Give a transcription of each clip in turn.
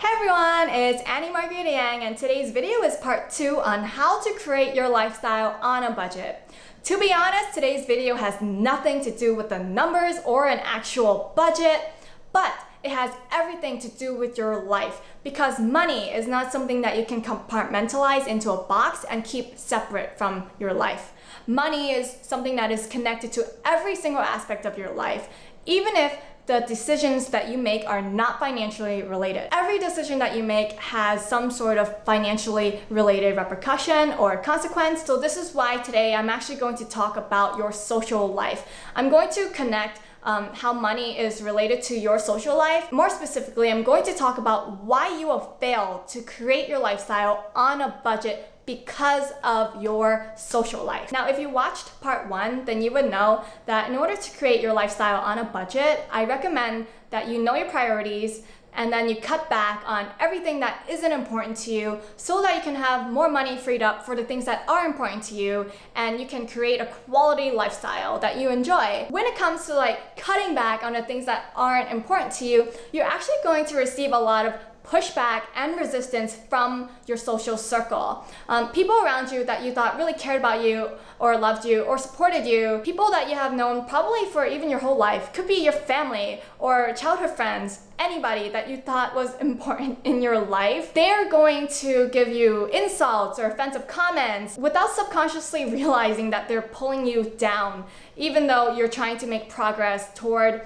Hey everyone, it's Annie Margaret Yang, and today's video is part 2 on how to create your lifestyle on a budget. To be honest, today's video has nothing to do with the numbers or an actual budget, but it has everything to do with your life because money is not something that you can compartmentalize into a box and keep separate from your life. Money is something that is connected to every single aspect of your life, even if the decisions that you make are not financially related. Every decision that you make has some sort of financially related repercussion or consequence. So this is why today I'm actually going to talk about your social life. I'm going to connect how money is related to your social life. More specifically, I'm going to talk about why you will fail to create your lifestyle on a budget because of your social life. Now, if you watched part 1, then you would know that in order to create your lifestyle on a budget, I recommend that you know your priorities and then you cut back on everything that isn't important to you so that you can have more money freed up for the things that are important to you and you can create a quality lifestyle that you enjoy. When it comes to cutting back on the things that aren't important to you, you're actually going to receive a lot of pushback and resistance from your social circle. People around you that you thought really cared about you or loved you or supported you, people that you have known probably for even your whole life, could be your family or childhood friends, anybody that you thought was important in your life. They're going to give you insults or offensive comments without subconsciously realizing that they're pulling you down, even though you're trying to make progress toward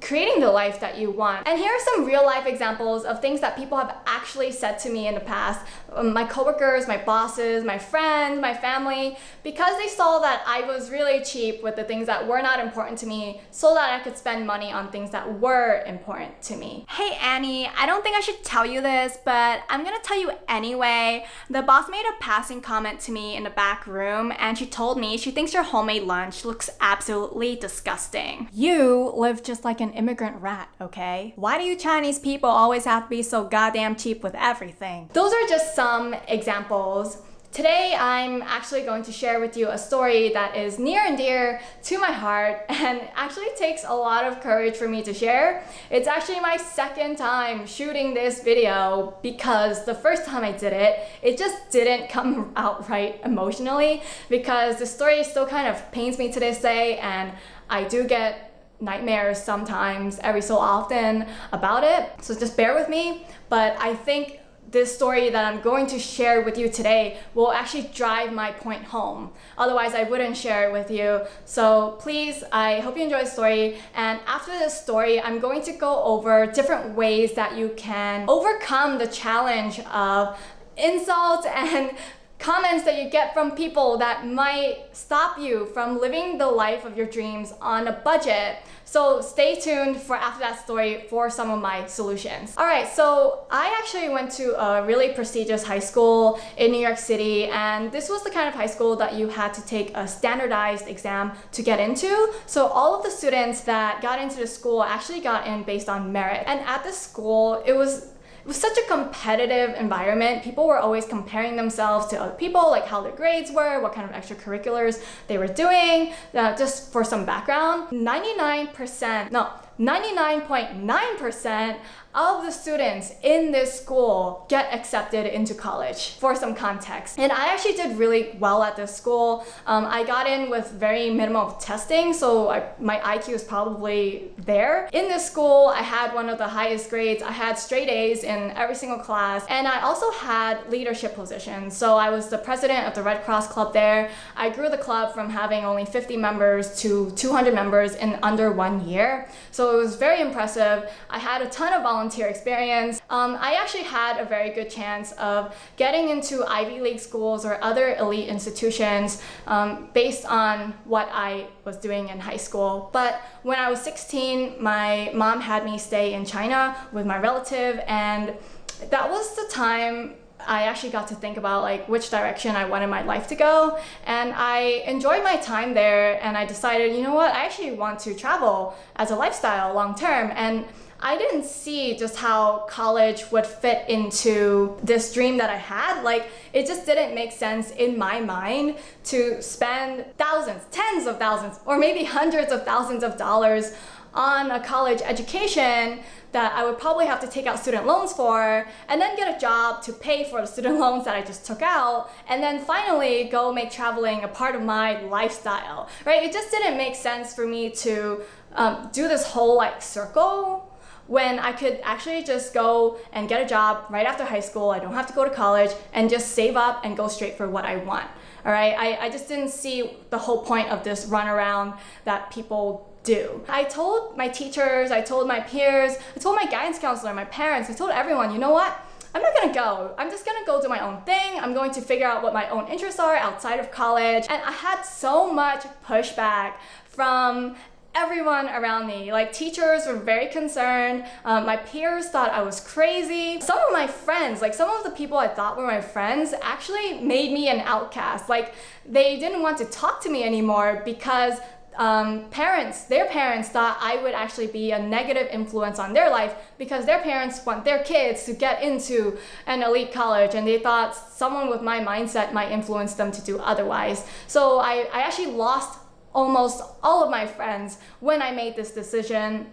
creating the life that you want. And here are some real life examples of things that people have actually said to me in the past. My coworkers, my bosses, my friends, my family, because they saw that I was really cheap with the things that were not important to me so that I could spend money on things that were important to me. Hey Annie, I don't think I should tell you this, but I'm gonna tell you anyway. The boss made a passing comment to me in the back room and she told me she thinks your homemade lunch looks absolutely disgusting. You live just like an immigrant rat, okay? Why do you Chinese people always have to be so goddamn cheap with everything? Those are just some examples. Today, I'm actually going to share with you a story that is near and dear to my heart and actually takes a lot of courage for me to share. It's actually my second time shooting this video because the first time I did it, it just didn't come out right emotionally because the story still kind of pains me to this day and I do get nightmares sometimes, every so often about it. So just bear with me, but I think this story that I'm going to share with you today will actually drive my point home. Otherwise, I wouldn't share it with you. So please, I hope you enjoy the story. And after this story, I'm going to go over different ways that you can overcome the challenge of insults and comments that you get from people that might stop you from living the life of your dreams on a budget. So stay tuned for after that story for some of my solutions. All right, so I actually went to a really prestigious high school in New York City, and this was the kind of high school that you had to take a standardized exam to get into. So all of the students that got into the school actually got in based on merit. And at this school, it was such a competitive environment. People were always comparing themselves to other people, like how their grades were, what kind of extracurriculars they were doing. Just for some background, 99.9% of the students in this school get accepted into college, for some context. And I actually did really well at this school. I got in with very minimal testing, so my IQ is probably there. In this school, I had one of the highest grades. I had straight A's in every single class, and I also had leadership positions. So I was the president of the Red Cross Club there. I grew the club from having only 50 members to 200 members in under 1 year. So it was very impressive. I had a ton of volunteer experience. I actually had a very good chance of getting into Ivy League schools or other elite institutions based on what I was doing in high school. But when I was 16, my mom had me stay in China with my relative, and that was the time I actually got to think about which direction I wanted my life to go. And I enjoyed my time there, and I decided, you know what, I actually want to travel as a lifestyle long term. And I didn't see just how college would fit into this dream that I had. It just didn't make sense in my mind to spend thousands, tens of thousands, or maybe hundreds of thousands of dollars on a college education that I would probably have to take out student loans for, and then get a job to pay for the student loans that I just took out, and then finally go make traveling a part of my lifestyle, right? It just didn't make sense for me to do this whole like circle when I could actually just go and get a job right after high school. I don't have to go to college and just save up and go straight for what I want. All right, I just didn't see the whole point of this runaround that people do. I told my teachers, I told my peers, I told my guidance counselor, my parents, I told everyone, you know what? I'm not gonna go. I'm just gonna go do my own thing. I'm going to figure out what my own interests are outside of college. And I had so much pushback from everyone around me. Like, teachers were very concerned. My peers thought I was crazy. Some of my friends, like some of the people I thought were my friends, actually made me an outcast. Like, they didn't want to talk to me anymore because their parents thought I would actually be a negative influence on their life because their parents want their kids to get into an elite college, and they thought someone with my mindset might influence them to do otherwise. So I actually lost almost all of my friends when I made this decision.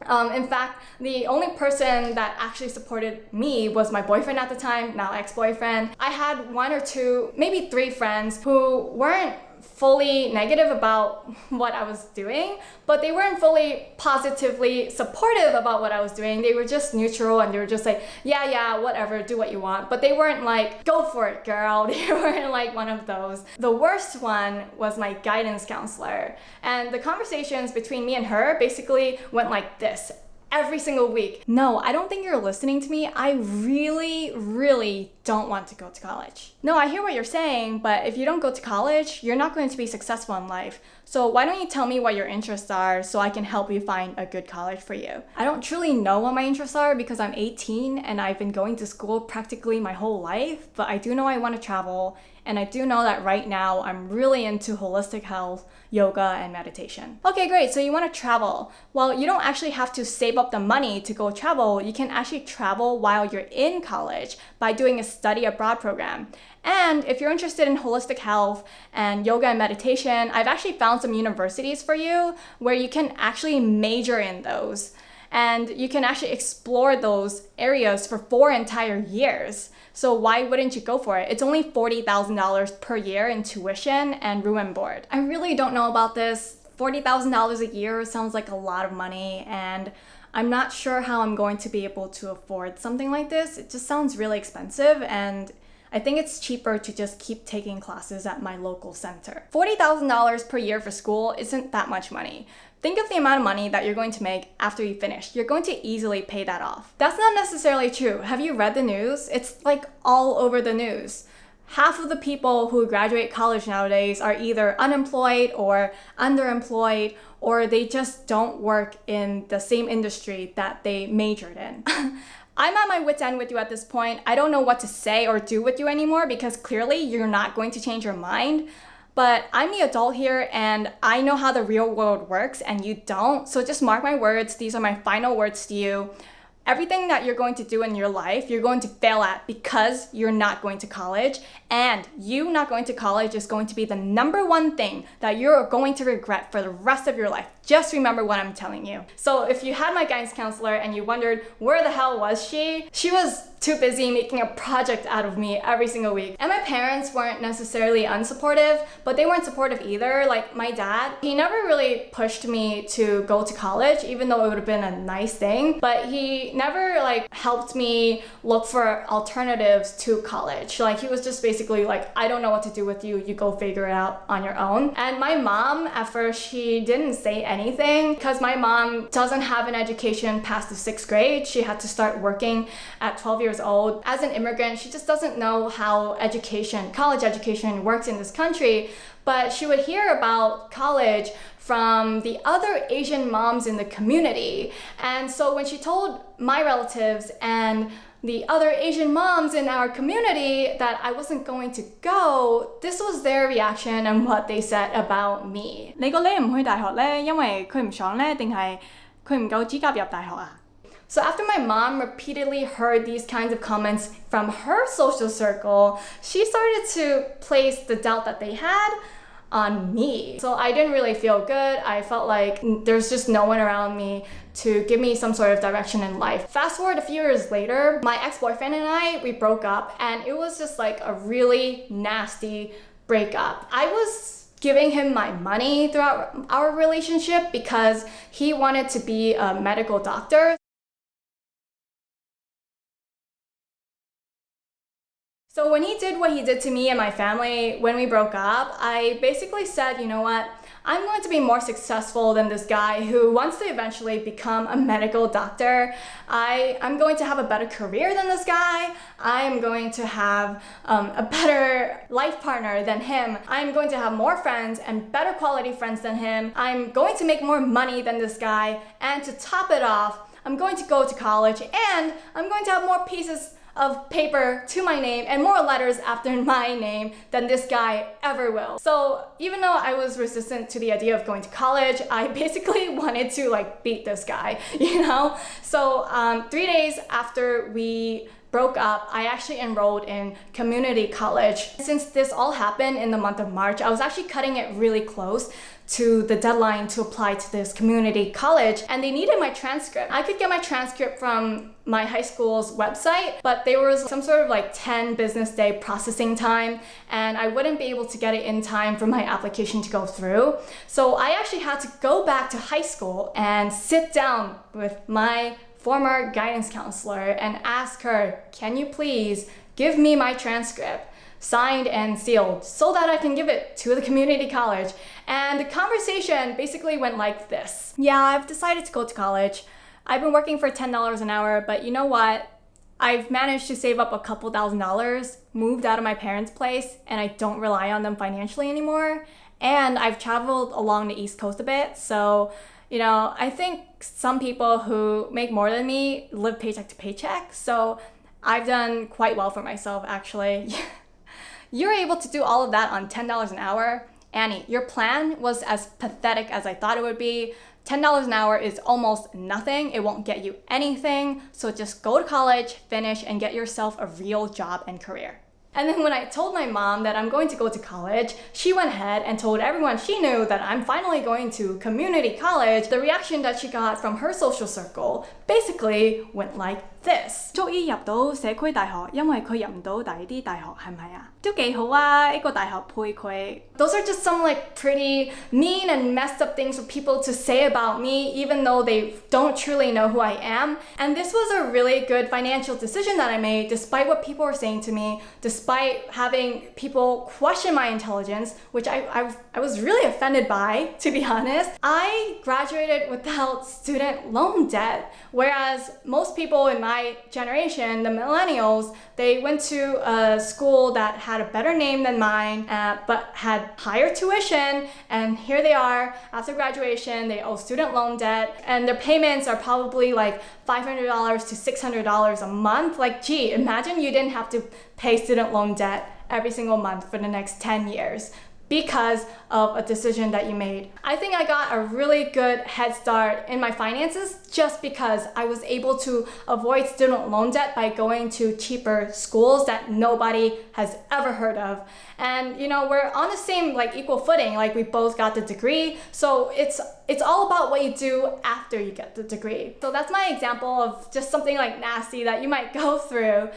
In fact, the only person that actually supported me was my boyfriend at the time, now ex-boyfriend. I had 1 or 2, maybe 3 friends who weren't fully negative about what I was doing, but they weren't fully positively supportive about what I was doing. They were just neutral, and they were just like, yeah, whatever, do what you want. But they weren't like, go for it, girl. They weren't like one of those. The worst one was my guidance counselor. And the conversations between me and her basically went like this every single week. No, I don't think you're listening to me. I really don't want to go to college. No, I hear what you're saying, but if you don't go to college, you're not going to be successful in life. So why don't you tell me what your interests are so I can help you find a good college for you? I don't truly know what my interests are because I'm 18 and I've been going to school practically my whole life, but I do know I want to travel, and I do know that right now I'm really into holistic health, yoga, and meditation. Okay, great. So you want to travel. Well, you don't actually have to save up the money to go travel. You can actually travel while you're in college by doing a study abroad program. And if you're interested in holistic health and yoga and meditation, I've actually found some universities for you where you can actually major in those. And you can actually explore those areas for 4 entire years. So why wouldn't you go for it? It's only $40,000 per year in tuition and room and board. I really don't know about this. $40,000 a year sounds like a lot of money, and I'm not sure how I'm going to be able to afford something like this. It just sounds really expensive, and I think it's cheaper to just keep taking classes at my local center. $40,000 per year for school isn't that much money. Think of the amount of money that you're going to make after you finish. You're going to easily pay that off. That's not necessarily true. Have you read the news? It's like all over the news. Half of the people who graduate college nowadays are either unemployed or underemployed, or they just don't work in the same industry that they majored in. I'm at my wit's end with you at this point. I don't know what to say or do with you anymore because clearly you're not going to change your mind. But I'm the adult here and I know how the real world works and you don't. So just mark my words. These are my final words to you. Everything that you're going to do in your life, you're going to fail at because you're not going to college. And you not going to college is going to be the #1 thing that you're going to regret for the rest of your life. Just remember what I'm telling you. So if you had my guidance counselor and you wondered where the hell was she was too busy making a project out of me every single week. And my parents weren't necessarily unsupportive, but they weren't supportive either. Like my dad, he never really pushed me to go to college, even though it would have been a nice thing, but he never like helped me look for alternatives to college. Like he was just basically like, I don't know what to do with you, you go figure it out on your own. And my mom, at first, she didn't say anything because my mom doesn't have an education past the 6th grade. She had to start working at 12 years old. As an immigrant, she just doesn't know how college education works in this country, but she would hear about college from the other Asian moms in the community. And so when she told my relatives and the other Asian moms in our community that I wasn't going to go, this was their reaction and what they said about me. 你個呢唔去大學呢，因為佢唔爽呢，定係佢唔夠資格入大學啊？ So after my mom repeatedly heard these kinds of comments from her social circle, she started to place the doubt that they had on me. So I didn't really feel good. I felt like there's just no one around me to give me some sort of direction in life. Fast forward a few years later, my ex-boyfriend and we broke up, and it was just like a really nasty breakup. I was giving him my money throughout our relationship because he wanted to be a medical doctor. So when he did what he did to me and my family when we broke up, I basically said, you know what? I'm going to be more successful than this guy who wants to eventually become a medical doctor. I'm going to have a better career than this guy. I'm going to have a better life partner than him. I'm going to have more friends and better quality friends than him. I'm going to make more money than this guy. And to top it off, I'm going to go to college and I'm going to have more pieces of paper to my name and more letters after my name than this guy ever will. So even though I was resistant to the idea of going to college, I basically wanted to like beat this guy, you know? So 3 days after we broke up, I actually enrolled in community college. Since this all happened in the month of March, I was actually cutting it really close to the deadline to apply to this community college, and they needed my transcript. I could get my transcript from my high school's website, but there was some sort of like 10 business day processing time, and I wouldn't be able to get it in time for my application to go through. So I actually had to go back to high school and sit down with my former guidance counselor and ask her, can you please give me my transcript signed and sealed so that I can give it to the community college? And the conversation basically went like this. Yeah, I've decided to go to college. I've been working for $10 an hour, but you know what? I've managed to save up a couple $1,000s, moved out of my parents' place, and I don't rely on them financially anymore. And I've traveled along the East Coast a bit, so you know, I think some people who make more than me live paycheck to paycheck, so I've done quite well for myself, actually. You're able to do all of that on $10 an hour? Annie, your plan was as pathetic as I thought it would be. $10 an hour is almost nothing. It won't get you anything, so just go to college, finish, and get yourself a real job and career. And then when I told my mom that I'm going to go to college, she went ahead and told everyone she knew that I'm finally going to community college. The reaction that she got from her social circle basically went like this. 終於入到社區大學，因為佢入唔到第二啲大學，係咪啊？都幾好啊！呢個大學配佢。Those are just some like pretty mean and messed up things for people to say about me, even though they don't truly know who I am. And this was a really good financial decision that I made, despite what people were saying to me, despite having people question my intelligence, which I was really offended by, to be honest. I graduated without student loan debt, whereas most people in my generation, the millennials, they went to a school that had a better name than mine, but had higher tuition, and here they are after graduation, they owe student loan debt, and their payments are probably like $500 to $600 a month. Like, gee, imagine you didn't have to pay student loan debt every single month for the next 10 years because of a decision that you made. I think I got a really good head start in my finances just because I was able to avoid student loan debt by going to cheaper schools that nobody has ever heard of. And you know, we're on the same like equal footing, like we both got the degree, so it's all about what you do after you get the degree. So that's my example of just something like nasty that you might go through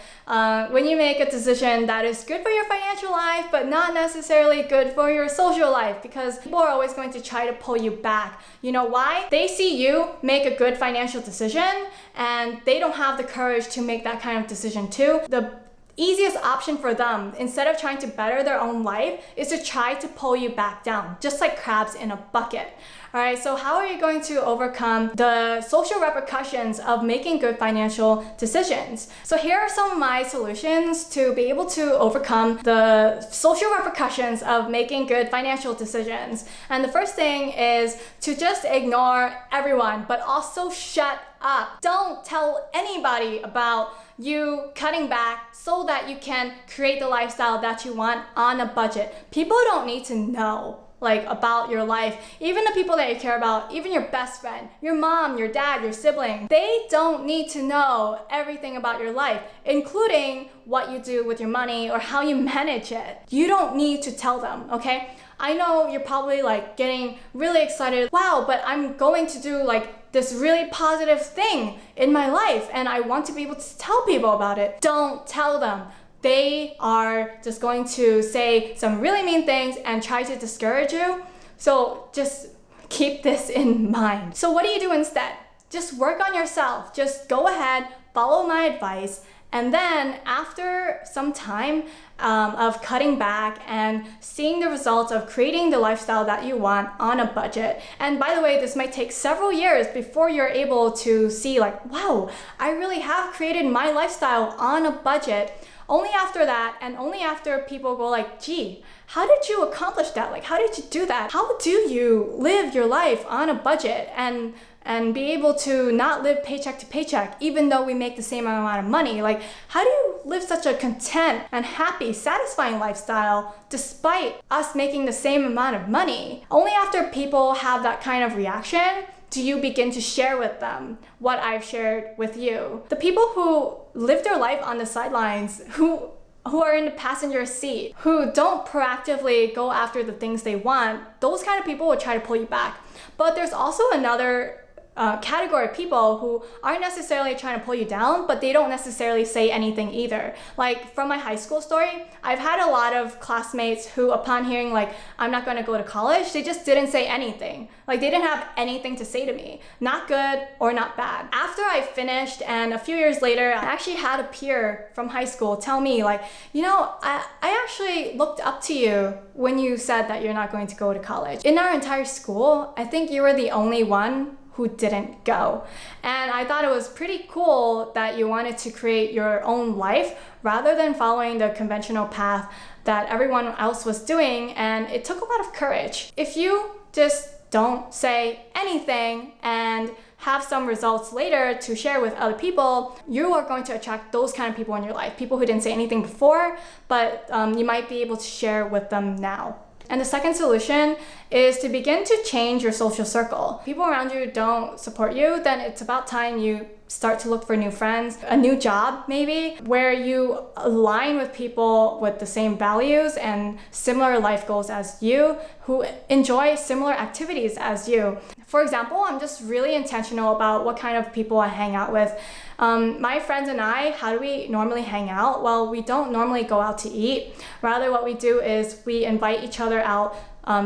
when you make a decision that is good for your financial life but not necessarily good for your social life, because people are always going to try to pull you back. You know why? They see you make a good financial decision and they don't have the courage to make that kind of decision too. The easiest option for them, instead of trying to better their own life, is to try to pull you back down, just like crabs in a bucket. Alright, so how are you going to overcome the social repercussions of making good financial decisions? So here are some of my solutions to be able to overcome the social repercussions of making good financial decisions. And the first thing is to just ignore everyone, but also shut up. Don't tell anybody about you cutting back so that you can create the lifestyle that you want on a budget. People don't need to know like about your life, even the people that you care about, even your best friend, your mom, your dad, your sibling, they don't need to know everything about your life, including what you do with your money or how you manage it. You don't need to tell them, okay? I know you're probably like getting really excited. Wow, but I'm going to do like this really positive thing in my life and I want to be able to tell people about it. Don't tell them. They are just going to say some really mean things and try to discourage you. So just keep this in mind. So what do you do instead? Just work on yourself. Just go ahead, follow my advice. And then after some time of cutting back and seeing the results of creating the lifestyle that you want on a budget, and by the way, this might take several years before you're able to see like, wow, I really have created my lifestyle on a budget. Only after that, and only after people go like, gee, how did you accomplish that? Like, how did you do that? How do you live your life on a budget and be able to not live paycheck to paycheck, even though we make the same amount of money? Like, how do you live such a content and happy, satisfying lifestyle despite us making the same amount of money? Only after people have that kind of reaction do you begin to share with them what I've shared with you. The people who live their life on the sidelines, who are in the passenger seat, who don't proactively go after the things they want, those kind of people will try to pull you back. But there's also another category of people who aren't necessarily trying to pull you down, but they don't necessarily say anything either. Like from my high school story, I've had a lot of classmates who, upon hearing like, I'm not going to go to college, they just didn't say anything. Like they didn't have anything to say to me, not good or not bad. After I finished and a few years later, I actually had a peer from high school tell me like, you know, I actually looked up to you when you said that you're not going to go to college. In our entire school, I think you were the only one who didn't go. And I thought it was pretty cool that you wanted to create your own life rather than following the conventional path that everyone else was doing, and it took a lot of courage. If you just don't say anything and have some results later to share with other people, you are going to attract those kind of people in your life. People who didn't say anything before, but you might be able to share with them now. And the second solution is to begin to change your social circle. People around you don't support you, then it's about time you start to look for new friends, a new job maybe, where you align with people with the same values and similar life goals as you, who enjoy similar activities as you. For example, I'm just really intentional about what kind of people I hang out with. My friends and I, how do we normally hang out? Well, we don't normally go out to eat. Rather, what we do is we invite each other out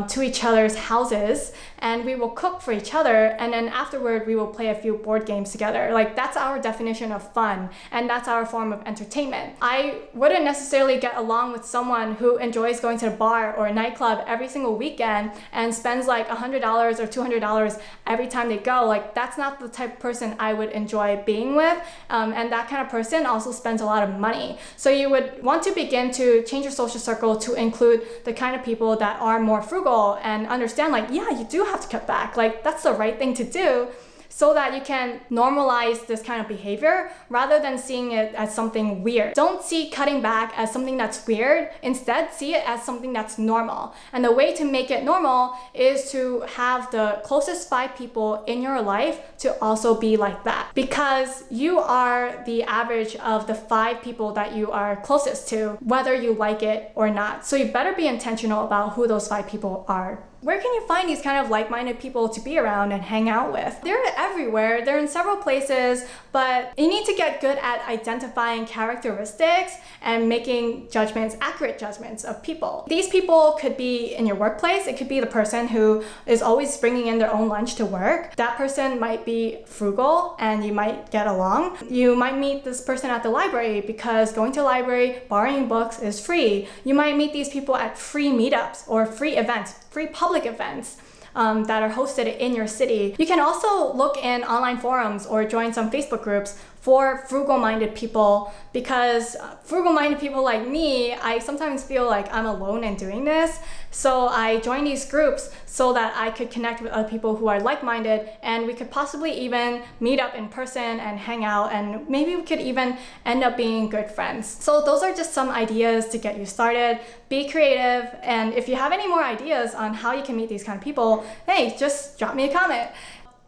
to each other's houses, and we will cook for each other, and then afterward we will play a few board games together. Like that's our definition of fun, and that's our form of entertainment. I wouldn't necessarily get along with someone who enjoys going to the bar or a nightclub every single weekend and spends like $100 or $200 every time they go. Like that's not the type of person I would enjoy being with, and that kind of person also spends a lot of money. So you would want to begin to change your social circle to include the kind of people that are more frugal and understand like, yeah, you do have to cut back. Like that's the right thing to do, so that you can normalize this kind of behavior rather than seeing it as something weird. Don't see cutting back as something that's weird. Instead, see it as something that's normal. And the way to make it normal is to have the closest 5 people in your life to also be like that, because you are the average of the 5 people that you are closest to, whether you like it or not. So you better be intentional about who those 5 people are. Where can you find these kind of like-minded people to be around and hang out with? They're everywhere. They're in several places, but you need to get good at identifying characteristics and making judgments, accurate judgments of people. These people could be in your workplace. It could be the person who is always bringing in their own lunch to work. That person might be frugal and you might get along. You might meet this person at the library because going to the library, borrowing books is free. You might meet these people at free meetups or free events, free public events that are hosted in your city. You can also look in online forums or join some Facebook groups for frugal-minded people, because frugal-minded people like me, I sometimes feel like I'm alone in doing this. So I joined these groups so that I could connect with other people who are like-minded, and we could possibly even meet up in person and hang out, and maybe we could even end up being good friends. So those are just some ideas to get you started. Be creative, and if you have any more ideas on how you can meet these kind of people, hey, just drop me a comment.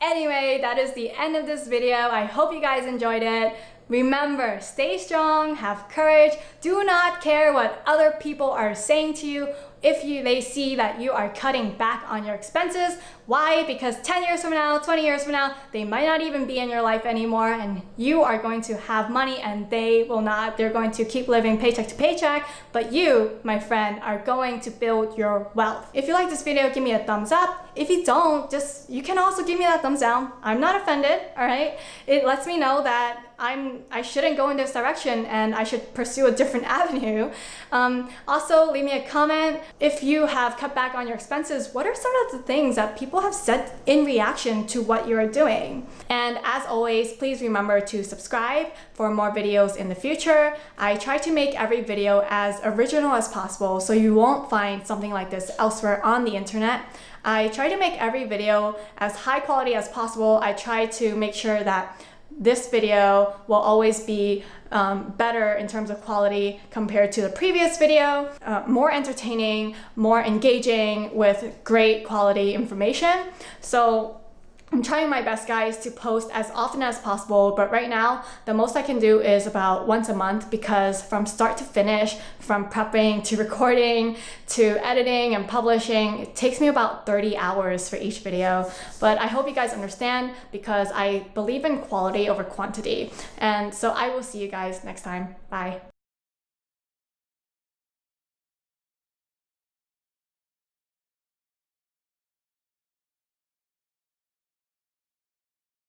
Anyway, that is the end of this video. I hope you guys enjoyed it. Remember, stay strong, have courage, do not care what other people are saying to you if they see that you are cutting back on your expenses. Why? Because 10 years from now, 20 years from now, they might not even be in your life anymore, and you are going to have money and they will not. They're going to keep living paycheck to paycheck, but you, my friend, are going to build your wealth. If you like this video, give me a thumbs up. If you don't, you can also give me that thumbs down. I'm not offended, all right? It lets me know that I shouldn't go in this direction and I should pursue a different avenue. Also, leave me a comment. If you have cut back on your expenses, what are some of the things that people have said in reaction to what you're doing? And as always, please remember to subscribe for more videos in the future. I try to make every video as original as possible, so you won't find something like this elsewhere on the internet. I try to make every video as high quality as possible. I try to make sure that this video will always be better in terms of quality compared to the previous video, more entertaining, more engaging with great quality information. So I'm trying my best, guys, to post as often as possible, but right now the most I can do is about once a month, because from start to finish, from prepping to recording to editing and publishing, it takes me about 30 hours for each video. But I hope you guys understand, because I believe in quality over quantity. And so I will see you guys next time. Bye.